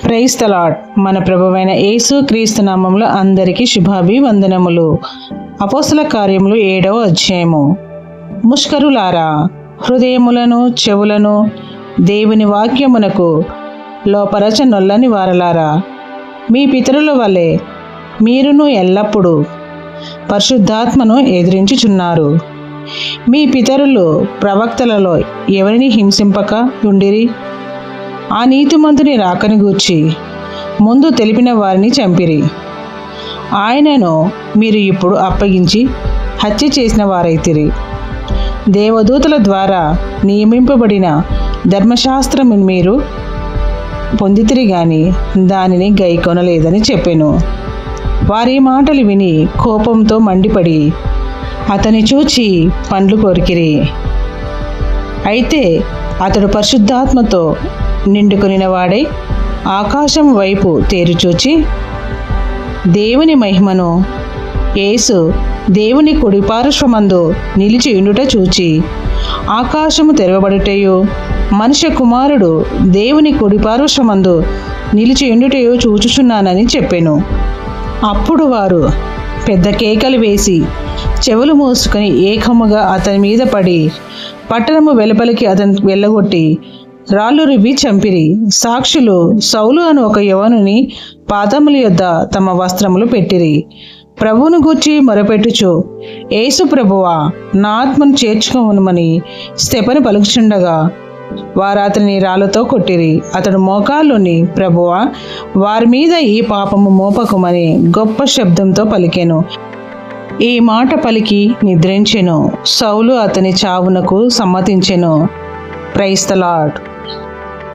Praise the lord. మన ప్రభువైన యేసు క్రీస్తు నామములో అందరికీ శుభాభివందనములు. అపోస్తల కార్యములు 7వ అధ్యాయము. ముష్కరులారా, హృదయములను చెవులను దేవుని వాక్యమునకు లోపరచ నొల్లని వారలారా, మీ పితరుల వలె మీరును ఎల్లప్పుడూ పరిశుద్ధాత్మను ఎదిరించుచున్నారు. మీ పితరులు ప్రవక్తలలో ఎవరిని హింసింపక ఉండిరి? ఆ నీతిమంతుని రాకని గూర్చి ముందు తెలిపిన వారిని చంపిరి. ఆయనను మీరు ఇప్పుడు అప్పగించి హత్య చేసిన వారైతిరి. దేవదూతల ద్వారా నియమింపబడిన ధర్మశాస్త్రమును మీరు పొందితిరి గాని దానిని గైకొనలేదని చెప్పెను. వారి మాటలు విని కోపంతో మండిపడి అతని చూచి పండ్లు కొరికిరి. అయితే అతడు పరిశుద్ధాత్మతో నిండుకొనిన వాడై ఆకాశం వైపు తేరిచూచి దేవుని మహిమను, యేసు దేవుని కుడి పార్శ్వమందు నిలిచి ఉండుట చూచి ఆకాశము తెరవబడుటయు మనుష్య కుమారుడు దేవుని కుడి పార్శ్వమందు నిలిచి ఉండుటయు చూచుచున్నానని చెప్పెను. అప్పుడు వారు పెద్ద కేకలు వేసి చెవులు మూసుకొని ఏకముగా అతని మీద పడి పట్టణము వెలుపలికి అతని వెళ్ళగొట్టి రాళ్ళు రువ్వి చంపిరి. సాక్షులు సౌలు అను ఒక యవనుని పాదముల యొద్ద తమ వస్త్రములు పెట్టిరి. ప్రభువును గూర్చి మొరపెట్టుచు, యేసు ప్రభువా, నా ఆత్మను చేర్చుకోమని స్తెఫను పలుకుచుండగా వారు అతని రాళ్లతో కొట్టిరి. అతడు మోకాళ్ళుని, ప్రభువా, వారి మీద ఈ పాపము మోపకమని గొప్ప శబ్దంతో పలికెను. ఈ మాట పలికి నిద్రించెను. సౌలు అతని చావునకు సమ్మతించెను. Praise the lord.